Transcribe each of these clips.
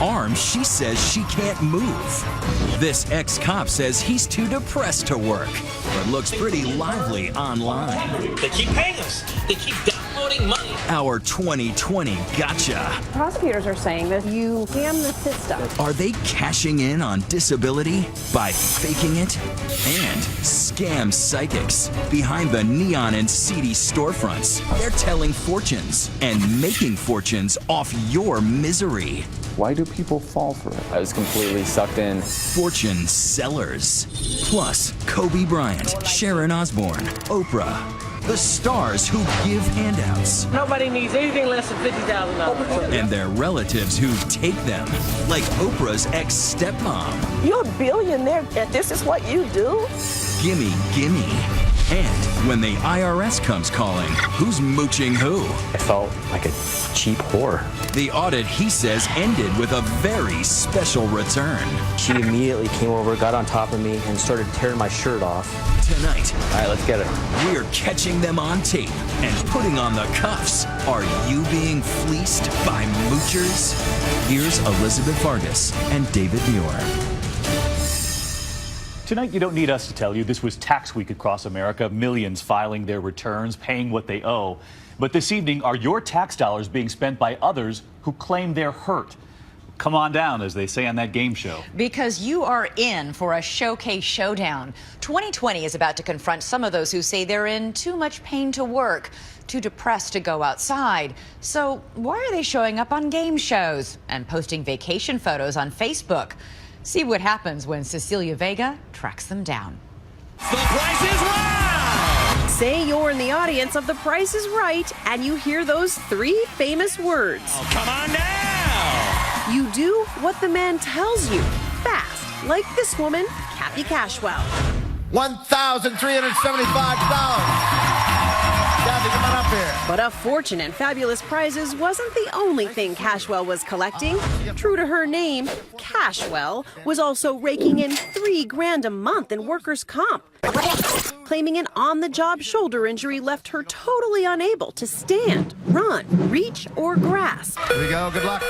arm she says she can't move. This ex-cop says he's too depressed to work, but looks pretty lively online. They keep paying us. They keep downloading money. Our 2020 gotcha. Prosecutors are saying that you scam the system. Are they cashing in on disability by faking it? And scam psychics behind the neon and seedy storefronts. They're telling fortunes and making fortunes off your misery. Why do people fall for it? I was completely sucked in. Fortune sellers. Plus, Kobe Bryant, Sharon Osbourne, Oprah. The stars who give handouts. Nobody needs anything less than $50,000. And their relatives who take them. Like Oprah's ex-stepmom. You're a billionaire and this is what you do? Gimme, gimme. And when the IRS comes calling, who's mooching who? I felt like a cheap whore. The audit, he says, ended with a very special return. She immediately came over, got on top of me, and started tearing my shirt off. Tonight, All right, let's get it. we're catching them on tape and putting on the cuffs. Are you being fleeced by Moochers? Here's Elizabeth Vargas and David Muir. Tonight, you don't need us to tell you this was tax week across America. Millions filing their returns, paying what they owe. But this evening, are your tax dollars being spent by others who claim they're hurt? Come on down, as they say on that game show. Because you are in for a showcase showdown. 2020 is about to confront some of those who say they're in too much pain to work, too depressed to go outside. So why are they showing up on game shows and posting vacation photos on Facebook? See what happens when Cecilia Vega tracks them down. The Price is Right! Say you're in the audience of The Price is Right and you hear those three famous words. Oh, come on now! You do what the man tells you, fast, like this woman, Kathy Cashwell. $1,375. Kathy, come on up here. But a fortune and fabulous prizes wasn't the only thing Cashwell was collecting. True to her name, Cashwell was also raking in $3 grand a month in workers' comp. Claiming an on-the-job shoulder injury left her totally unable to stand, run, reach, or grasp. Here we go. Good luck.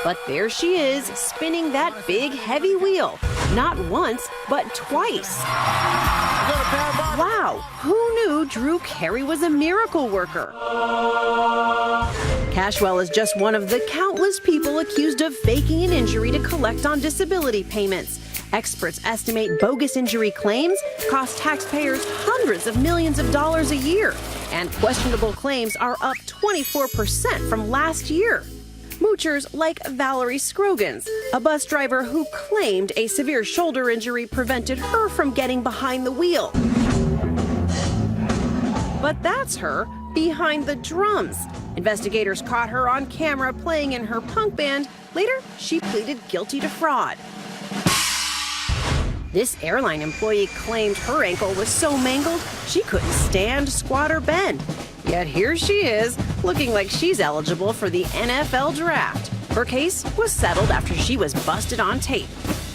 But there she is, spinning that big, heavy wheel. Not once, but twice. Wow, who knew Drew Carey was a miracle worker? Cashwell is just one of the countless people accused of faking an injury to collect on disability payments. Experts estimate bogus injury claims cost taxpayers hundreds of millions of dollars a year, and questionable claims are up 24% from last year. Moochers like Valerie Scroggins, a bus driver who claimed a severe shoulder injury prevented her from getting behind the wheel. But that's her behind the drums. Investigators caught her on camera playing in her punk band. Later, she pleaded guilty to fraud. This airline employee claimed her ankle was so mangled she couldn't stand, squat, or bend. Yet here she is, looking like she's eligible for the NFL draft. Her case was settled after she was busted on tape.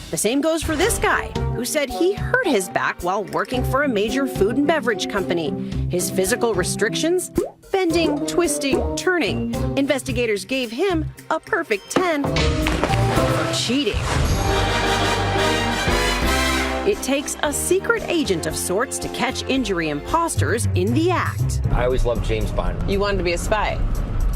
The same goes for this guy, who said he hurt his back while working for a major food and beverage company. His physical restrictions? Bending, twisting, turning. Investigators gave him a perfect 10 for cheating. It takes a secret agent of sorts to catch injury imposters in the act. I always loved James Bond. You wanted to be a spy.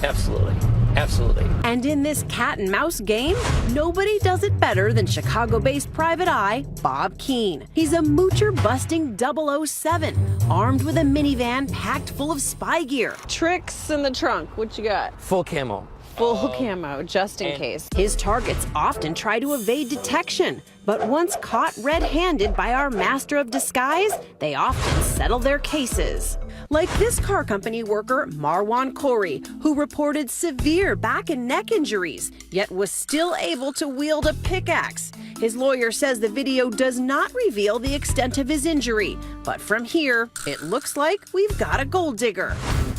Absolutely. Absolutely. And in this cat and mouse game, nobody does it better than Chicago-based private eye Bob Keane. He's a moocher-busting 007, armed with a minivan packed full of spy gear. Tricks in the trunk. What you got? Full camo. Full camo, just in case. His targets often try to evade detection, but once caught red-handed by our master of disguise, they often settle their cases. Like this car company worker, Marwan Khoury, who reported severe back and neck injuries, yet was still able to wield a pickaxe. His lawyer says the video does not reveal the extent of his injury, but from here, it looks like we've got a gold digger.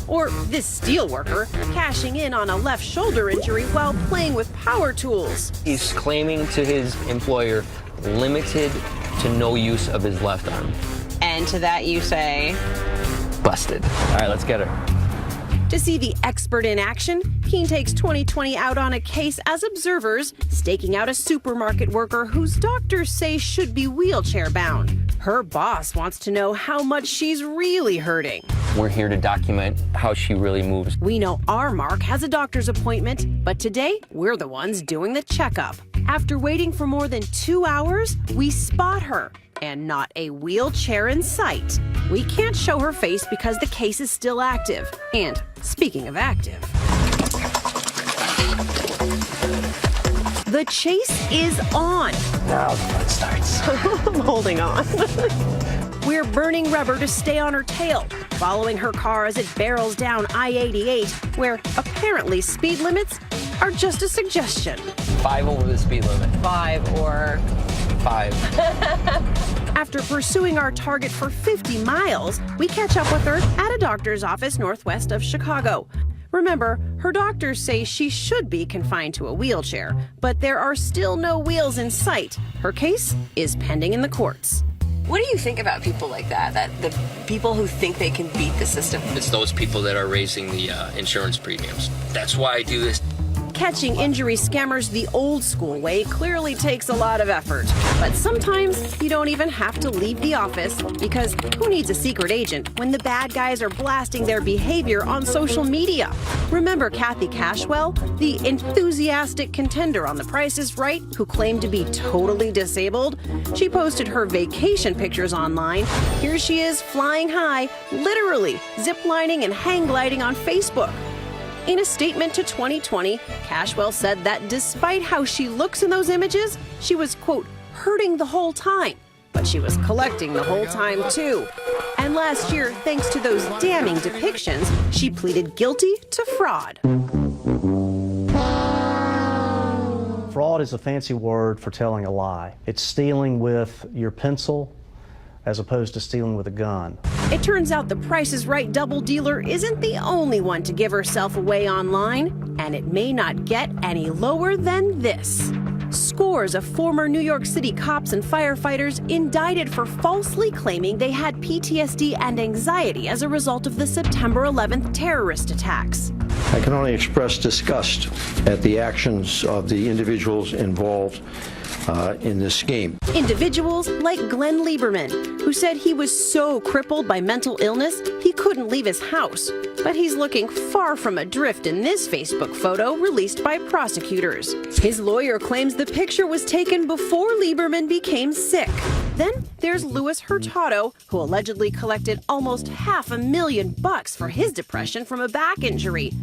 Or this steel worker cashing in on a left shoulder injury while playing with power tools. He's claiming to his employer limited to no use of his left arm. And to that you say? Busted. All right, let's get her. To see the expert in action, Keene takes 2020 out on a case as observers, staking out a supermarket worker whose doctors say should be wheelchair bound. Her boss wants to know how much she's really hurting. We're here to document how she really moves. We know our Mark has a doctor's appointment, but today we're the ones doing the checkup. After waiting for more than 2 hours, we spot her, and not a wheelchair in sight. We can't show her face because the case is still active. And speaking of active, the chase is on. Now the fun starts. I'm holding on. We're burning rubber to stay on her tail, following her car as it barrels down I-88, where apparently speed limits are just a suggestion. 5 over the speed limit. 5 or 5. After pursuing our target for 50 miles, we catch up with her at a doctor's office northwest of Chicago. Remember, her doctors say she should be confined to a wheelchair, but there are still no wheels in sight. Her case is pending in the courts. What do you think about people like that? That the people who think they can beat the system? It's those people that are raising the insurance premiums. That's why I do this. Catching injury scammers the old school way clearly takes a lot of effort. But sometimes you don't even have to leave the office, because who needs a secret agent when the bad guys are blasting their behavior on social media? Remember Kathy Cashwell, the enthusiastic contender on The Price is Right, who claimed to be totally disabled? She posted her vacation pictures online. Here she is flying high, literally ziplining and hang gliding on Facebook. In a statement to 2020, Cashwell said that despite how she looks in those images, she was, quote, hurting the whole time. But she was collecting the whole time, too. And last year, thanks to those damning depictions, she pleaded guilty to fraud. Fraud is a fancy word for telling a lie. It's stealing with your pencil as opposed to stealing with a gun. It turns out the Price is Right double dealer isn't the only one to give herself away online, and it may not get any lower than this. Scores of former New York City cops and firefighters indicted for falsely claiming they had PTSD and anxiety as a result of the September 11th terrorist attacks. I can only express disgust at the actions of the individuals involved in this scheme. Individuals like Glenn Lieberman, who said he was so crippled by mental illness he couldn't leave his house. But he's looking far from adrift in this Facebook photo released by prosecutors. His lawyer claims the picture was taken before Lieberman became sick. Then there's Louis Hurtado, who allegedly collected almost $500,000 for his depression from a back injury.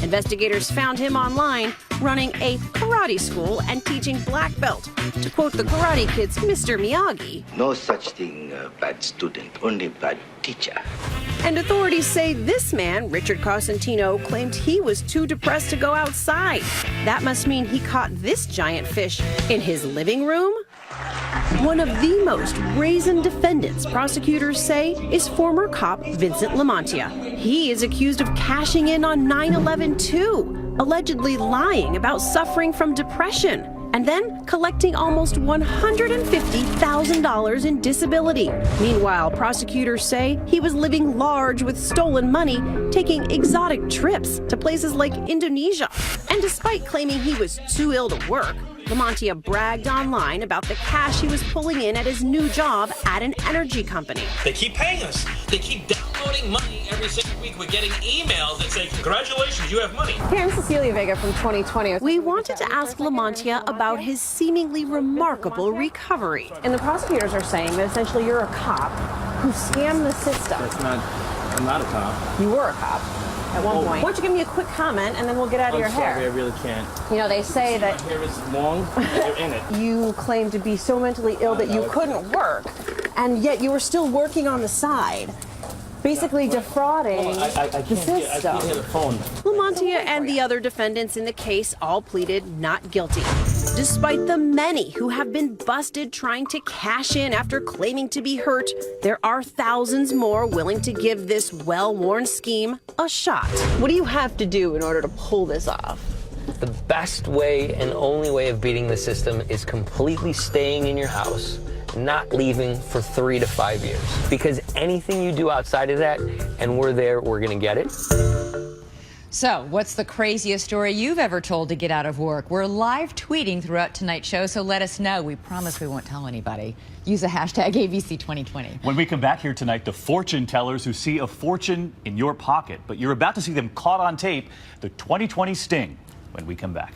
Investigators found him online running a karate school and teaching black belt. To quote the Karate Kid's Mr. Miyagi, "No such thing, bad student, only bad teacher." And authorities say this man, Richard Cosentino, claimed he was too depressed to go outside. That must mean he caught this giant fish in his living room? One of the most brazen defendants, prosecutors say, is former cop Vincent Lamontia. He is accused of cashing in on 9/11 too, allegedly lying about suffering from depression, and then collecting almost $150,000 in disability. Meanwhile, prosecutors say he was living large with stolen money, taking exotic trips to places like Indonesia. And despite claiming he was too ill to work, Lamontia bragged online about the cash he was pulling in at his new job at an energy company. They keep paying us. They keep downloading money every single week. We're getting emails that say, congratulations, you have money. Hey, I'm Cecilia Vega from 2020. We wanted to ask Lamontia about his seemingly remarkable recovery. And the prosecutors are saying that essentially you're a cop who scammed the system. I'm not a cop. You were a cop at one point. Why don't you give me a quick comment and then we'll get out of your hair. I really can't. You know, they say that My hair is long, you're in it. you claim to be so mentally ill that you couldn't work, and yet you were still working on the side, basically defrauding the system. I can't hear the phone. Lamontia and the other defendants in the case all pleaded not guilty, despite the many who have been busted trying to cash in after claiming to be hurt. There are thousands more willing to give this well-worn scheme a shot. What do you have to do in order to pull this off? The best way and only way of beating the system is completely staying in your house, not leaving for 3 to 5 years. Because anything you do outside of that, and we're there, we're gonna get it. So, what's the craziest story you've ever told to get out of work? We're live tweeting throughout tonight's show, so let us know. We promise we won't tell anybody. Use the hashtag ABC2020. When we come back here tonight, the fortune tellers who see a fortune in your pocket, but you're about to see them caught on tape, the 2020 sting, when we come back.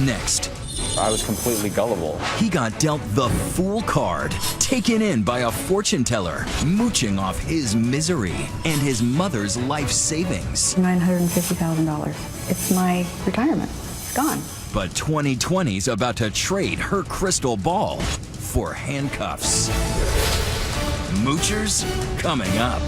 Next, I was completely gullible. he got dealt the fool card, taken in by a fortune teller, mooching off his misery and his mother's life savings. $950,000. It's my retirement. It's gone. But 2020's about to trade her crystal ball for handcuffs. Moochers coming up.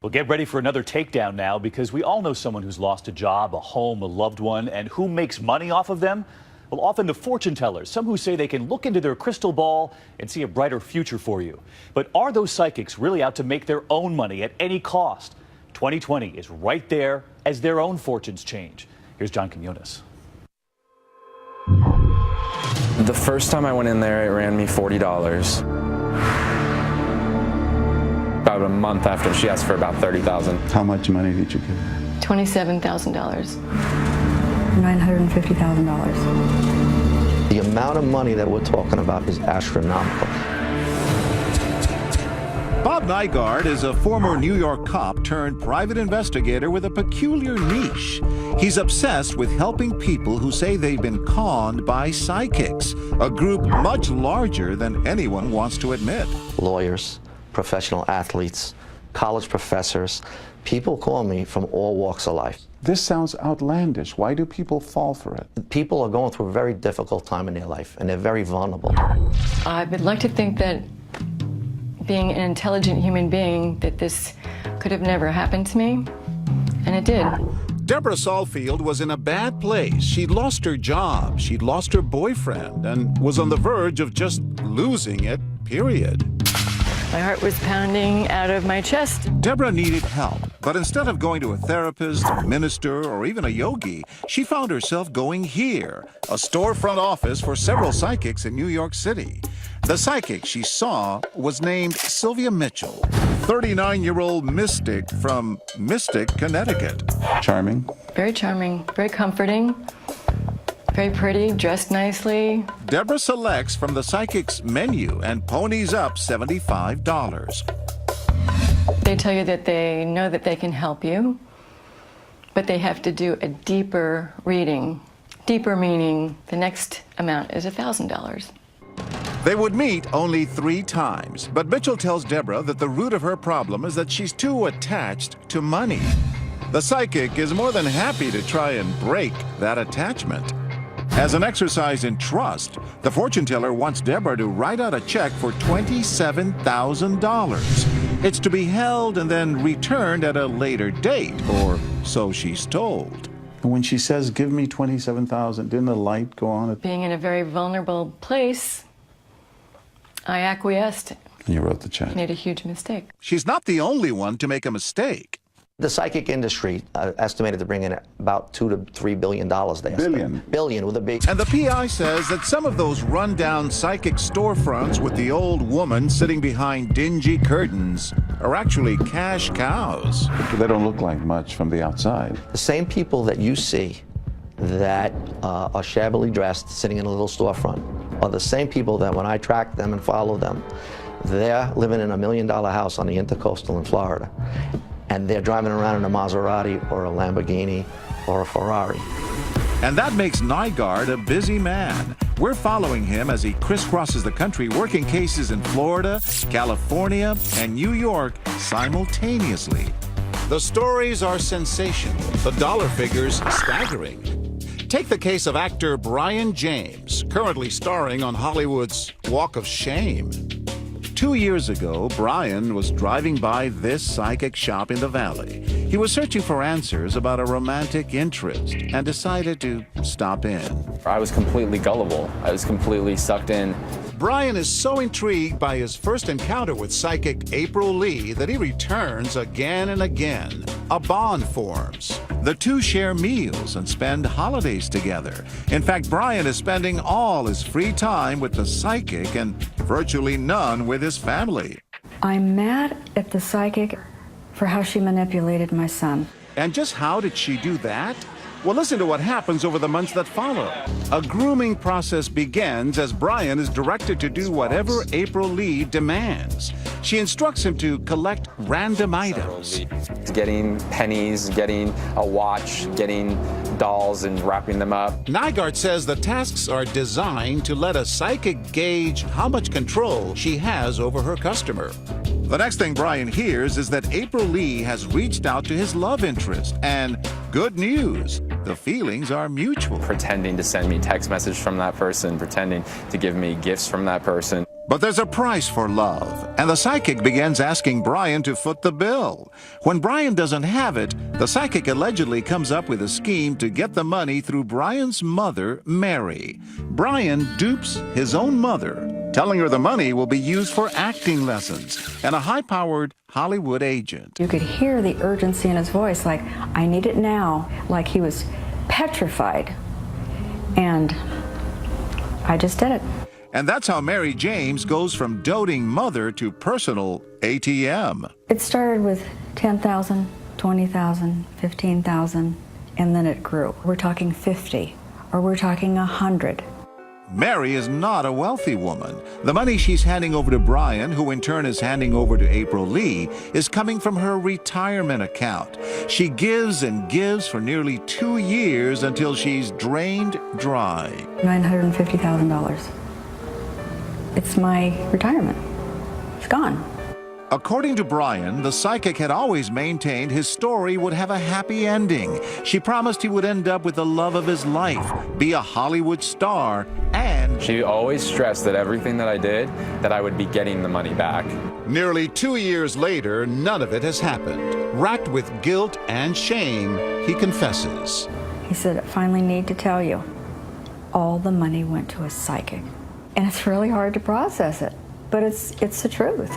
Well, get ready for another takedown now, because we all know someone who's lost a job, a home, a loved one, and who makes money off of them? Well, often the fortune tellers, some who say they can look into their crystal ball and see a brighter future for you. But are those psychics really out to make their own money at any cost? 2020 is right there as their own fortunes change. Here's John Quinones. The first time I went in there, it ran me $40. About a month after, she asked for about $30,000. How much money did you give her? $27,000. $950,000. The amount of money that we're talking about is astronomical. Bob Nygaard is a former New York cop turned private investigator with a peculiar niche. He's obsessed with helping people who say they've been conned by psychics, a group much larger than anyone wants to admit. Lawyers, professional athletes, college professors, people call me from all walks of life. This sounds outlandish. Why do people fall for it? People are going through a very difficult time in their life, and they're very vulnerable. I would like to think that being an intelligent human being, that this could have never happened to me, and it did. Deborah Saulfield was in a bad place. She'd lost her job, she'd lost her boyfriend, and was on the verge of just losing it, period. My heart was pounding out of my chest. Deborah needed help, but instead of going to a therapist, a minister, or even a yogi, she found herself going here, a storefront office for several psychics in New York City. The psychic she saw was named Sylvia Mitchell, 39-year-old mystic from Mystic, Connecticut. Charming? Very charming, very comforting, very pretty, dressed nicely. Deborah selects from the psychic's menu and ponies up $75. They tell you that they know that they can help you, but they have to do a deeper reading. Deeper meaning the next amount is $1,000. They would meet only 3 times, but Mitchell tells Deborah that the root of her problem is that she's too attached to money. The psychic is more than happy to try and break that attachment. As an exercise in trust, the fortune teller wants Deborah to write out a check for $27,000. It's to be held and then returned at a later date, or so she's told. When she says, give me $27,000, didn't the light go on? Being in a very vulnerable place, I acquiesced. You wrote the check. Made a huge mistake. She's not the only one to make a mistake. The psychic industry estimated to bring in about $2 to $3 billion. Billion with a big. And the PI says that some of those rundown psychic storefronts with the old woman sitting behind dingy curtains are actually cash cows. They don't look like much from the outside. The same people that you see that are shabbily dressed sitting in a little storefront are the same people that when I track them and follow them, they're living in $1 million house on the Intercoastal in Florida. And they're driving around in a Maserati or a Lamborghini or a Ferrari. And that makes Nygaard a busy man. We're following him as he crisscrosses the country working cases in Florida, California, and New York simultaneously. The stories are sensational, the dollar figures staggering. Take the case of actor Brian James, currently starring on Hollywood's Walk of Shame. 2 years ago, Brian was driving by this psychic shop in the Valley. He was searching for answers about a romantic interest and decided to stop in. I was completely gullible. I was completely sucked in. Brian is so intrigued by his first encounter with psychic April Lee that he returns again and again. A bond forms. The two share meals and spend holidays together. In fact, Brian is spending all his free time with the psychic and virtually none with his family. I'm mad at the psychic for how she manipulated my son. And just how did she do that? Well, listen to what happens over the months that follow. A grooming process begins as Brian is directed to do whatever April Lee demands. She instructs him to collect random items. Getting pennies, getting a watch, getting dolls and wrapping them up. Nygaard says the tasks are designed to let a psychic gauge how much control she has over her customer. The next thing Brian hears is that April Lee has reached out to his love interest, and good news, the feelings are mutual. Pretending to send me text messages from that person, pretending to give me gifts from that person. But there's a price for love, and the psychic begins asking Brian to foot the bill. When Brian doesn't have it, the psychic allegedly comes up with a scheme to get the money through Brian's mother, Mary. Brian dupes his own mother, telling her the money will be used for acting lessons and a high-powered Hollywood agent. You could hear the urgency in his voice, like, I need it now, like he was petrified. And I just did it. And that's how Mary James goes from doting mother to personal ATM. It started with 10,000, 20,000, 15,000, and then it grew. We're talking 50, or we're talking 100. Mary is not a wealthy woman. The money she's handing over to Brian, who in turn is handing over to April Lee, is coming from her retirement account. She gives and gives for nearly 2 years until she's drained dry. $950,000. It's my retirement. It's gone. According to Brian, the psychic had always maintained his story would have a happy ending. She promised he would end up with the love of his life, be a Hollywood star, and she always stressed that everything that I did, that I would be getting the money back. Nearly 2 years later, none of it has happened. Racked with guilt and shame, he confesses. He said, I finally need to tell you, all the money went to a psychic. And it's really hard to process it, but it's the truth.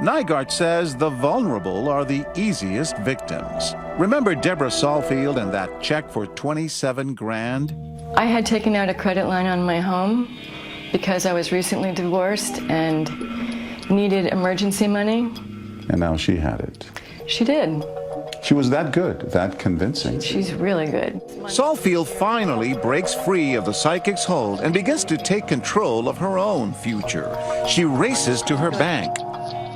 Nygaard says the vulnerable are the easiest victims. Remember Deborah Saulfield and that check for 27 grand? I had taken out a credit line on my home because I was recently divorced and needed emergency money. And now she had it. She did. She was that good, that convincing. She's really good. Saulfield finally breaks free of the psychic's hold and begins to take control of her own future. She races to her bank.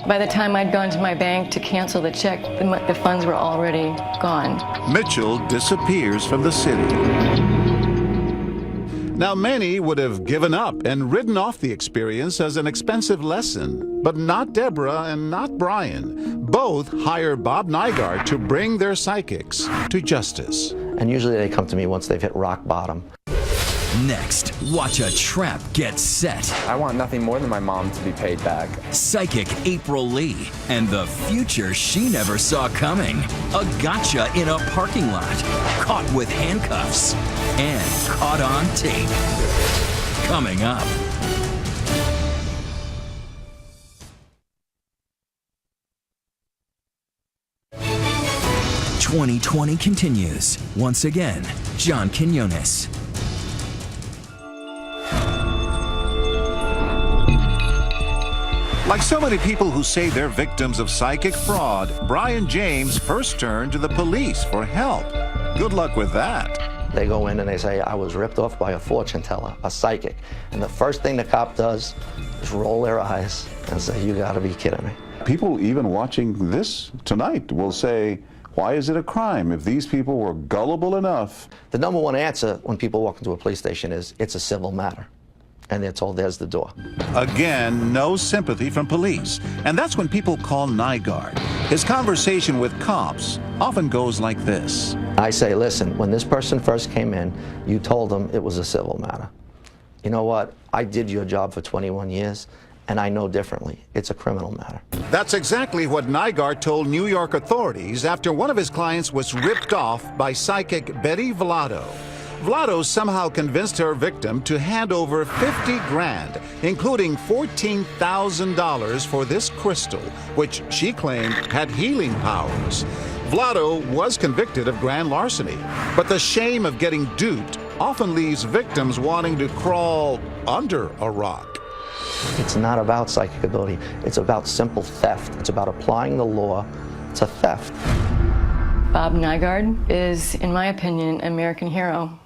By the time I'd gone to my bank to cancel the check, the funds were already gone. Mitchell disappears from the city. Now, many would have given up and written off the experience as an expensive lesson, but not Deborah and not Brian. Both hire Bob Nygaard to bring their psychics to justice. And usually they come to me once they've hit rock bottom. Next, watch a trap get set. I want nothing more than my mom to be paid back. Psychic April Lee and the future she never saw coming. A gotcha in a parking lot. Caught with handcuffs. And caught on tape. Coming up. '2020 continues. Once again, John Quinones. Like so many people who say they're victims of psychic fraud, Brian James first turned to the police for help. Good luck with that. They go in and they say, I was ripped off by a fortune teller, a psychic. And the first thing the cop does is roll their eyes and say, you gotta be kidding me. People even watching this tonight will say, why is it a crime if these people were gullible enough? The number one answer when people walk into a police station is, it's a civil matter. And they're told, there's the door. Again, no sympathy from police. And that's when people call Nygaard. His conversation with cops often goes like this. I say, listen, when this person first came in, you told them it was a civil matter. You know what? I did your job for 21 years, and I know differently. It's a criminal matter. That's exactly what Nygaard told New York authorities after one of his clients was ripped off by psychic Betty Vlado. Vlado somehow convinced her victim to hand over 50 grand, including $14,000 for this crystal, which she claimed had healing powers. Vlado was convicted of grand larceny, but the shame of getting duped often leaves victims wanting to crawl under a rock. It's not about psychic ability. It's about simple theft. It's about applying the law to theft. Bob Nygaard is, in my opinion, an American hero.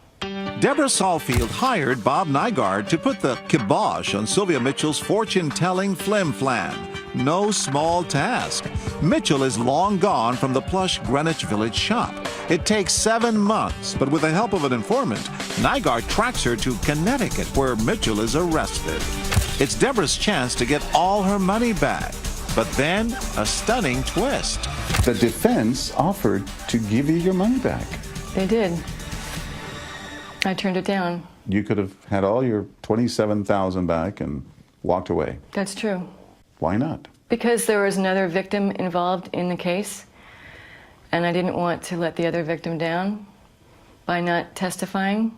Deborah Saulfield hired Bob Nygaard to put the kibosh on Sylvia Mitchell's fortune-telling flim-flam. No small task. Mitchell is long gone from the plush Greenwich Village shop. It takes 7 months, but with the help of an informant, Nygaard tracks her to Connecticut, where Mitchell is arrested. It's Deborah's chance to get all her money back. But then, a stunning twist. The defense offered to give you your money back. They did. I turned it down. You could have had all your $27,000 back and walked away. That's true. Why not? Because there was another victim involved in the case, and I didn't want to let the other victim down by not testifying.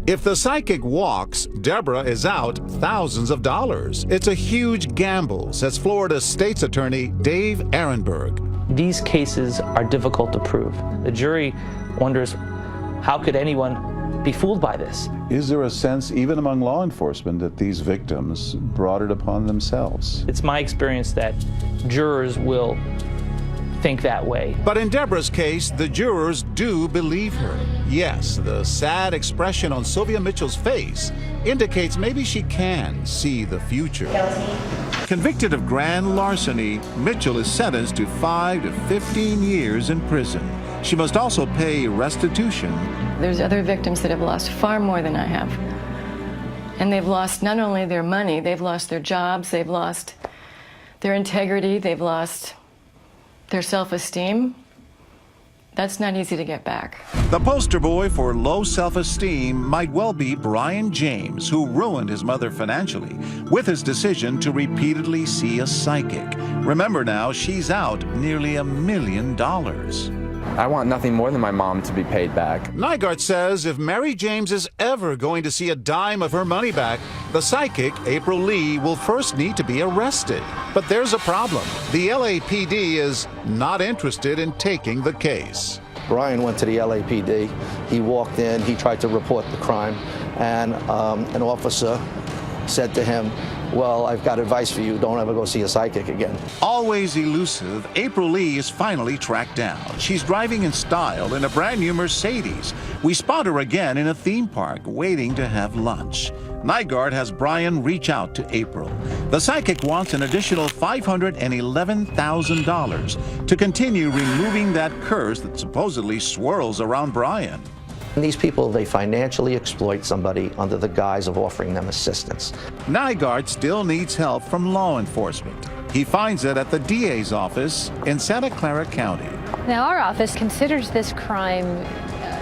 If the psychic walks, Deborah is out thousands of dollars. It's a huge gamble, says Florida State's Attorney Dave Ehrenberg. These cases are difficult to prove. The jury wonders, how could anyone be fooled by this? Is there a sense, even among law enforcement, that these victims brought it upon themselves? It's my experience that jurors will think that way. But in Deborah's case, the jurors do believe her. Yes, the sad expression on Sylvia Mitchell's face indicates maybe she can see the future. Guilty. Convicted of grand larceny, Mitchell is sentenced to 5 to 15 years in prison. She must also pay restitution. There's other victims that have lost far more than I have. And they've lost not only their money, they've lost their jobs, they've lost their integrity, they've lost their self-esteem. That's not easy to get back. The poster boy for low self-esteem might well be Brian James, who ruined his mother financially with his decision to repeatedly see a psychic. Remember now, she's out nearly $1 million. I want nothing more than my mom to be paid back. Nygaard says if Mary James is ever going to see a dime of her money back, the psychic, April Lee, will first need to be arrested. But there's a problem. The LAPD is not interested in taking the case. Brian went to the LAPD. He walked in, he tried to report the crime, and an officer said to him, "Well, I've got advice for you. Don't ever go see a psychic again." Always elusive, April Lee is finally tracked down. She's driving in style in a brand new Mercedes. We spot her again in a theme park, waiting to have lunch. Nygaard has Brian reach out to April. The psychic wants an additional $511,000 to continue removing that curse that supposedly swirls around Brian. These people, they financially exploit somebody under the guise of offering them assistance. Nygaard still needs help from law enforcement. He finds it at the DA's office in Santa Clara County. Now, our office considers this crime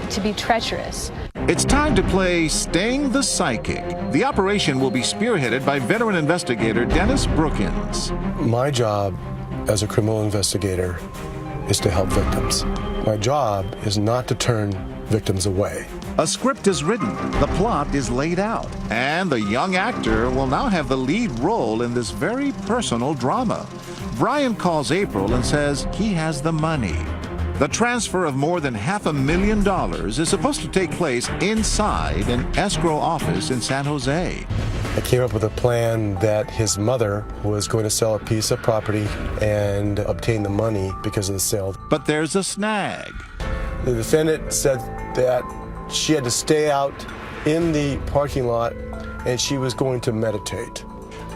to be treacherous. It's time to play Sting the Psychic. The operation will be spearheaded by veteran investigator Dennis Brookins. My job as a criminal investigator is to help victims. My job is not to turn victims away. A script is written, the plot is laid out, and the young actor will now have the lead role in this very personal drama. Brian calls April and says he has the money. The transfer of more than $500,000 is supposed to take place inside an escrow office in San Jose. I came up with a plan that his mother was going to sell a piece of property and obtain the money because of the sale. But there's a snag. The defendant said that she had to stay out in the parking lot and she was going to meditate.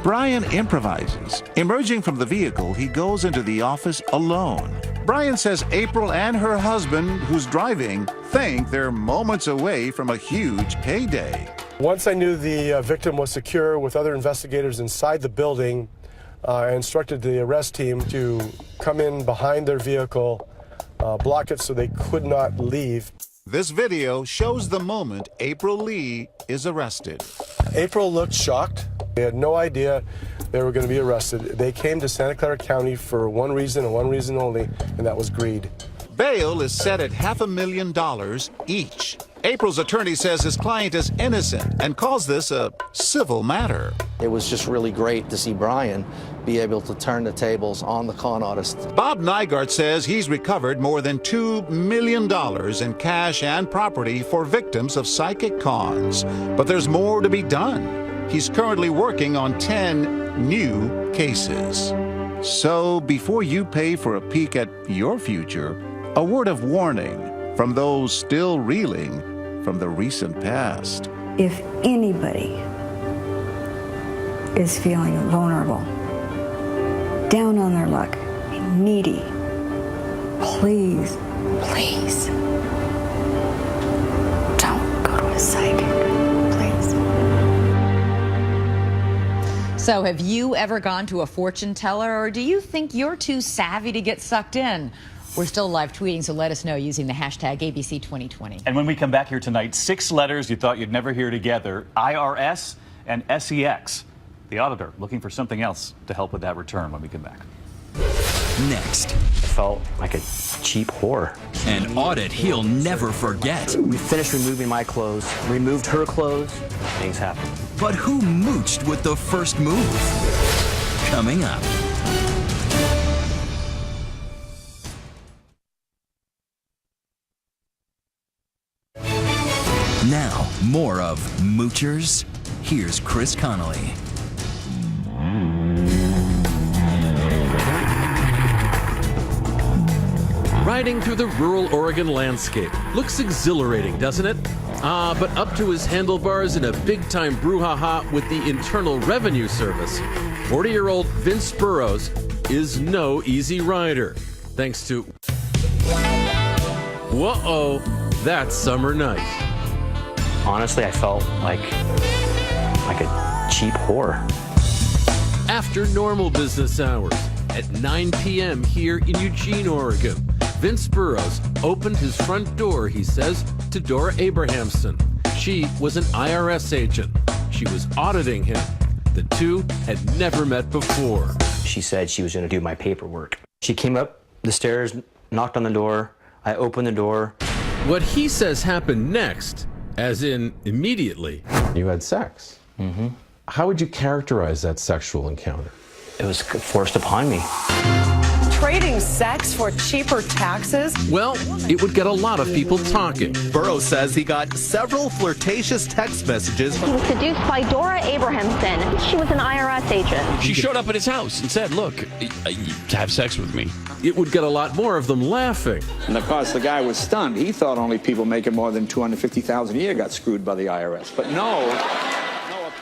Brian improvises. Emerging from the vehicle, he goes into the office alone. Brian says April and her husband, who's driving, think they're moments away from a huge payday. Once I knew the victim was secure with other investigators inside the building, I instructed the arrest team to come in behind their vehicle, block it so they could not leave. This video shows the moment April Lee is arrested. April looked shocked. They had no idea they were going to be arrested. They came to Santa Clara County for one reason and one reason only, and that was greed. Bail is set at $500,000 each. April's attorney says his client is innocent and calls this a civil matter. It was just really great to see Brian be able to turn the tables on the con artist. Bob Nygaard says he's recovered more than $2 million in cash and property for victims of psychic cons. But there's more to be done. he's currently working on 10 new cases. So before you pay for a peek at your future, a word of warning from those still reeling from the recent past. If anybody is feeling vulnerable, down on their luck, needy, please, please, don't go to a psychic, please. So have you ever gone to a fortune teller, or do you think you're too savvy to get sucked in? We're still live tweeting, so let us know using the hashtag ABC2020. And when we come back here tonight, 6 letters you thought you'd never hear together, IRS and SEX. The auditor looking for something else to help with that return when we come back. Next. I felt like a cheap whore. An audit he'll never forget. We finished removing my clothes, removed her clothes, things happened. But who mooched with the first move? Coming up. Now, more of Moochers. Here's Chris Connolly. Riding through the rural Oregon landscape. Looks exhilarating, doesn't it? But up to his handlebars in a big-time brouhaha with the Internal Revenue Service, 40-year-old Vince Burrows is no easy rider, thanks to... Whoa-oh, that summer night. Honestly, I felt like a cheap whore. After normal business hours, at 9 p.m. here in Eugene, Oregon, Vince Burrows opened his front door, he says, to Dora Abrahamson. She was an IRS agent. She was auditing him. The two had never met before. She said she was going to do my paperwork. She came up the stairs, knocked on the door. I opened the door. What he says happened next, as in immediately. You had sex. Mm-hmm. How would you characterize that sexual encounter? It was forced upon me. Trading sex for cheaper taxes? Well, it would get a lot of people talking. Burrows says he got several flirtatious text messages. He was seduced by Dora Abrahamson. She was an IRS agent. She showed up at his house and said, look, have sex with me. It would get a lot more of them laughing. And of course, the guy was stunned. He thought only people making more than $250,000 a year got screwed by the IRS. But no.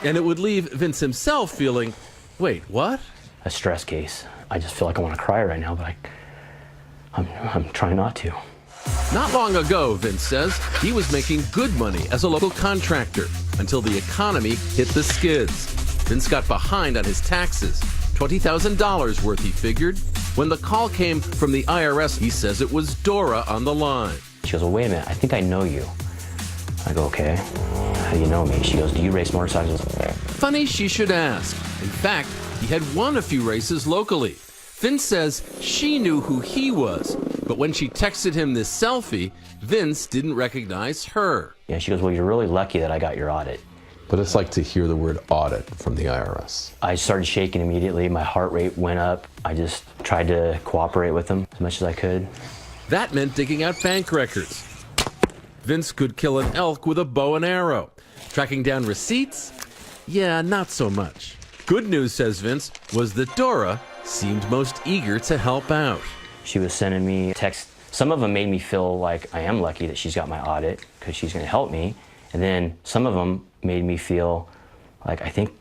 And it would leave Vince himself feeling, wait, what? A stress case. I just feel like I want to cry right now, but I'm trying not to. Not long ago, Vince says, he was making good money as a local contractor until the economy hit the skids. Vince got behind on his taxes, $20,000 worth, he figured. When the call came from the IRS, he says it was Dora on the line. She goes, well, wait a minute, I think I know you. I go, okay, how do you know me? She goes, do you race motorcycles? Funny she should ask. In fact, he had won a few races locally. Vince says she knew who he was, but when she texted him this selfie, Vince didn't recognize her. Yeah, she goes, well, you're really lucky that I got your audit. But it's like to hear the word audit from the IRS. I started shaking immediately. My heart rate went up. I just tried to cooperate with them as much as I could. That meant digging out bank records. Vince could kill an elk with a bow and arrow. Tracking down receipts? Yeah, not so much. Good news, says Vince, was that Dora seemed most eager to help out. She was sending me texts. Some of them made me feel like I am lucky that she's got my audit because she's going to help me. And then some of them made me feel like I think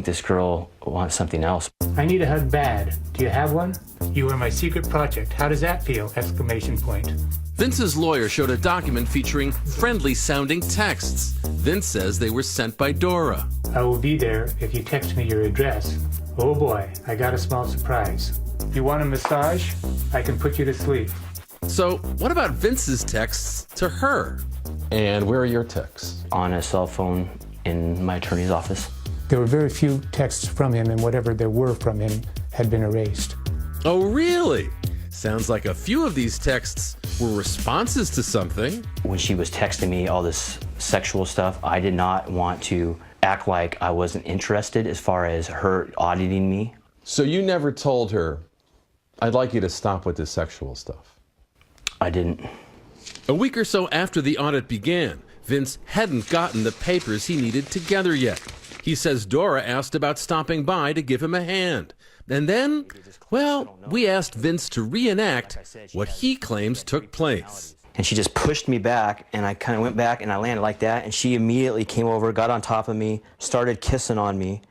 this girl wants something else. I need a hug bad. Do you have one? You are my secret project. How does that feel? Exclamation point. Vince's lawyer showed a document featuring friendly-sounding texts. Vince says they were sent by Dora. I will be there if you text me your address. Oh boy, I got a small surprise. You want a massage? I can put you to sleep. So, what about Vince's texts to her? And where are your texts? On a cell phone in my attorney's office. There were very few texts from him, and whatever there were from him had been erased. Oh, really? Sounds like a few of these texts were responses to something. When she was texting me all this sexual stuff, I did not want to act like I wasn't interested as far as her auditing me. So you never told her, I'd like you to stop with this sexual stuff? I didn't. A week or so after the audit began, Vince hadn't gotten the papers he needed together yet. He says Dora asked about stopping by to give him a hand. And then, well, we asked Vince to reenact what he claims took place. And she just pushed me back, and I kind of went back and I landed like that, and she immediately came over, got on top of me, started kissing on me.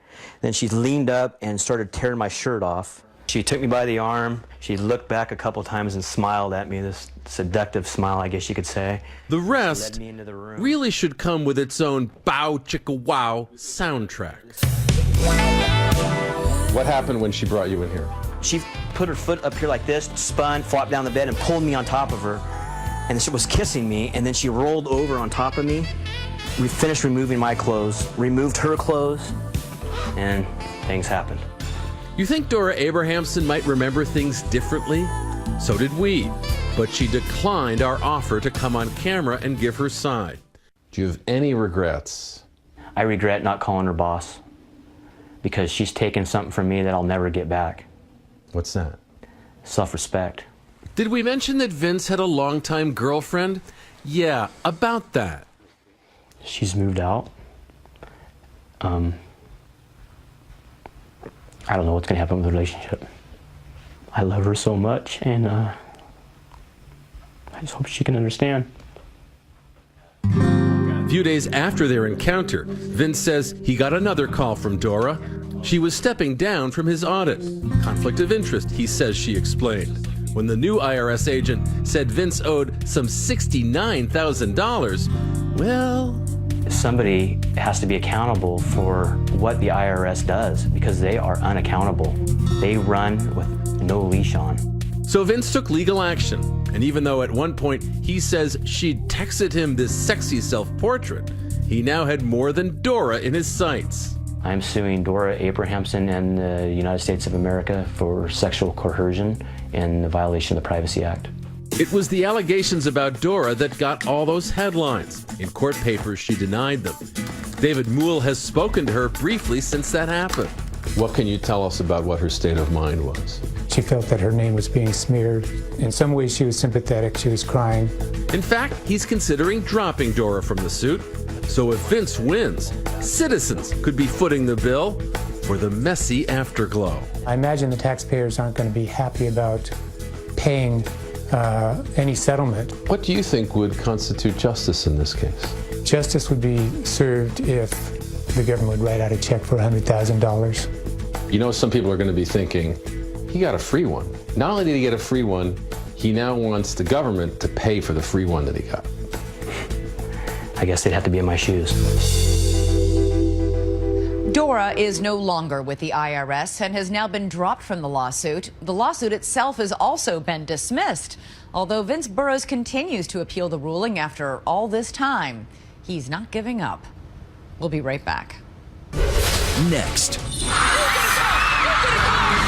Then she leaned up and started tearing my shirt off. She took me by the arm, she looked back a couple times and smiled at me, this seductive smile, I guess you could say. The rest really should come with its own bow chicka wow soundtrack. What happened when she brought you in here? She put her foot up here like this, spun, flopped down the bed, and pulled me on top of her. And she was kissing me, and then she rolled over on top of me. We finished removing my clothes, removed her clothes, and things happened. You think Dora Abrahamson might remember things differently? So did we. But she declined our offer to come on camera and give her side. Do you have any regrets? I regret not calling her boss, because she's taken something from me that I'll never get back. What's that? Self-respect. Did we mention that Vince had a longtime girlfriend? Yeah, about that. She's moved out. I don't know what's going to happen with the relationship. I love her so much, and I just hope she can understand. A few days after their encounter, Vince says he got another call from Dora. She was stepping down from his audit. Conflict of interest, he says she explained. When the new IRS agent said Vince owed some $69,000, well... Somebody has to be accountable for what the IRS does, because they are unaccountable. They run with no leash on. So Vince took legal action, and even though at one point he says she'd texted him this sexy self-portrait, he now had more than Dora in his sights. I'm suing Dora Abrahamson and the United States of America for sexual coercion and the violation of the Privacy Act. It was the allegations about Dora that got all those headlines. In court papers, she denied them. David Moule has spoken to her briefly since that happened. What can you tell us about what her state of mind was? She felt that her name was being smeared. In some ways, she was sympathetic. She was crying. In fact, he's considering dropping Dora from the suit. So if Vince wins, citizens could be footing the bill for the messy afterglow. I imagine the taxpayers aren't going to be happy about paying any settlement. What do you think would constitute justice in this case? Justice would be served if the government would write out a check for $100,000. You know, some people are going to be thinking, he got a free one. Not only did he get a free one, he now wants the government to pay for the free one that he got. I guess they'd have to be in my shoes. Dora is no longer with the IRS and has now been dropped from the lawsuit. The lawsuit itself has also been dismissed, although Vince Burrows continues to appeal the ruling after all this time. He's not giving up. We'll be right back. Next.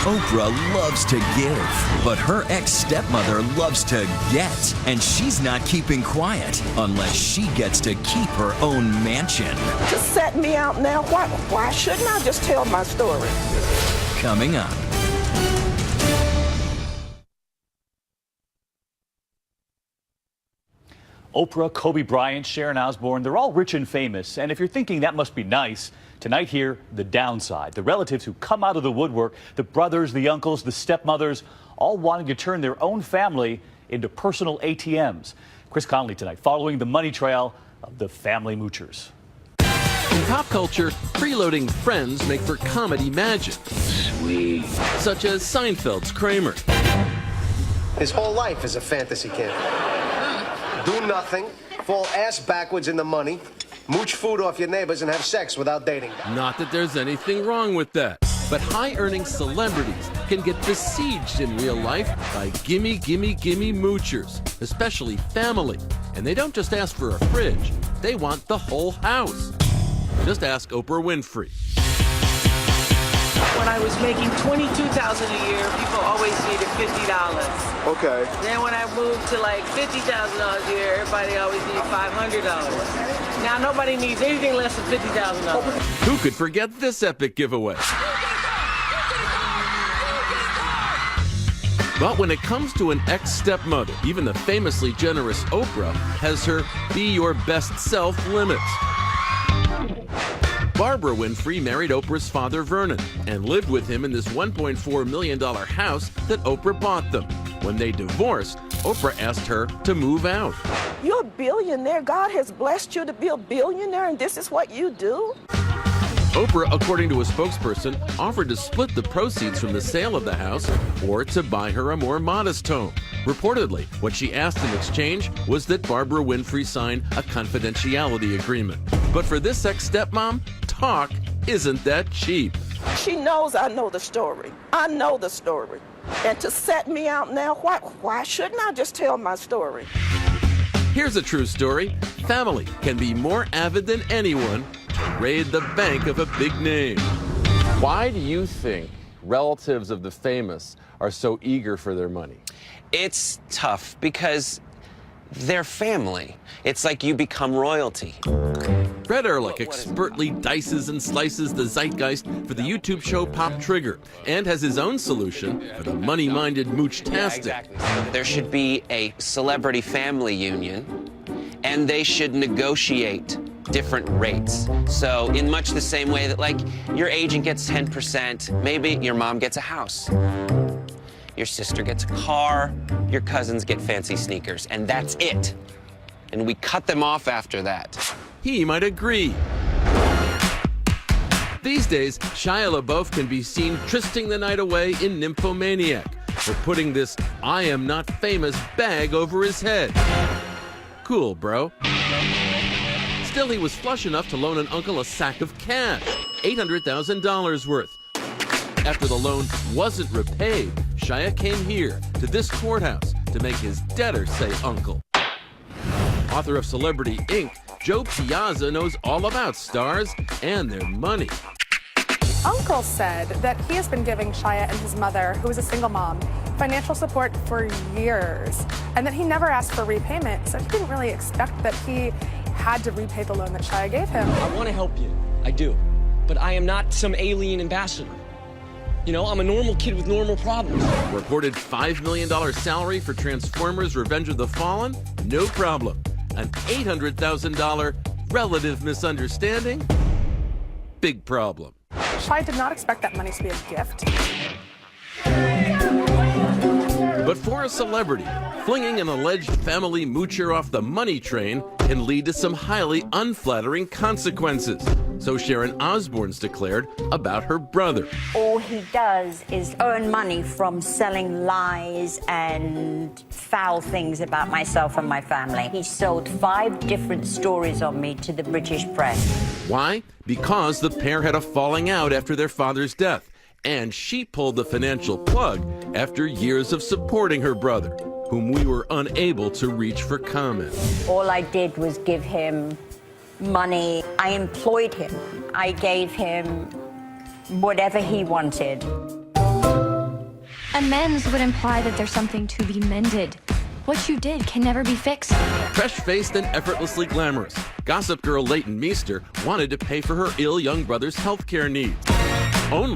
Oprah loves to give, but her ex-stepmother loves to get, and she's not keeping quiet unless she gets to keep her own mansion. Just set me out now. Why shouldn't I just tell my story? Coming up. Oprah, Kobe Bryant, Sharon Osbourne, they're all rich and famous. And if you're thinking that must be nice, tonight here, the downside. The relatives who come out of the woodwork, the brothers, the uncles, the stepmothers, all wanting to turn their own family into personal ATMs. Chris Connolly tonight, following the money trail of the family Moochers. In pop culture, freeloading friends make for comedy magic. Sweet. Such as Seinfeld's Kramer. His whole life is a fantasy camp. Do nothing, fall ass backwards in the money, mooch food off your neighbors, and have sex without dating them. Not that there's anything wrong with that, but high-earning celebrities can get besieged in real life by gimme, gimme, gimme moochers, especially family. And they don't just ask for a fridge, they want the whole house. Just ask Oprah Winfrey. When I was making $22,000 a year, people always needed $50. Okay. Then when I moved to like $50,000 a year, everybody always needed $500. Now nobody needs anything less than $50,000. Who could forget this epic giveaway? But when it comes to an ex-stepmother, even the famously generous Oprah has her be your best self limits. Barbara Winfrey married Oprah's father, Vernon, and lived with him in this $1.4 million house that Oprah bought them. When they divorced, Oprah asked her to move out. You're a billionaire. God has blessed you to be a billionaire, and this is what you do? Oprah, according to a spokesperson, offered to split the proceeds from the sale of the house or to buy her a more modest home. Reportedly, what she asked in exchange was that Barbara Winfrey sign a confidentiality agreement. But for this ex-stepmom, talk isn't that cheap. She knows I know the story. I know the story. And to set me out now, why shouldn't I just tell my story? Here's a true story. Family can be more avid than anyone to raid the bank of a big name. Why do you think relatives of the famous are so eager for their money? It's tough because they're family. It's like you become royalty. Fred Ehrlich expertly dices and slices the zeitgeist for the YouTube show Pop Trigger and has his own solution for the money-minded mooch-tastic. Yeah, exactly. There should be a celebrity family union, and they should negotiate different rates. So in much the same way that, like, your agent gets 10%, maybe your mom gets a house. Your sister gets a car, your cousins get fancy sneakers, and that's it. And we cut them off after that. He might agree. These days, Shia LaBeouf can be seen trysting the night away in Nymphomaniac for putting this I am not famous bag over his head. Cool, bro. Still, he was flush enough to loan an uncle a sack of cash, $800,000 worth. After the loan wasn't repaid, Shia came here to this courthouse to make his debtor say uncle. Author of Celebrity Inc., Joe Piazza knows all about stars and their money. Uncle said that he has been giving Shia and his mother, who is a single mom, financial support for years, and that he never asked for repayment, so he didn't really expect that he had to repay the loan that Shia gave him. I want to help you, I do, but I am not some alien ambassador. You know, I'm a normal kid with normal problems. Reported $5 million salary for Transformers Revenge of the Fallen? No problem. An $800,000 relative misunderstanding? Big problem. Shia did not expect that money to be a gift. But for a celebrity, flinging an alleged family moocher off the money train can lead to some highly unflattering consequences. So Sharon Osbourne's declared about her brother. All he does is earn money from selling lies and foul things about myself and my family. He sold 5 different stories on me to the British press. Why? Because the pair had a falling out after their father's death, and she pulled the financial plug after years of supporting her brother, whom we were unable to reach for comment. All I did was give him money. I employed him. I gave him whatever he wanted. Amends would imply that there's something to be mended. What you did can never be fixed. Fresh-faced and effortlessly glamorous, Gossip Girl Leighton Meester wanted to pay for her ill young brother's health care needs. Only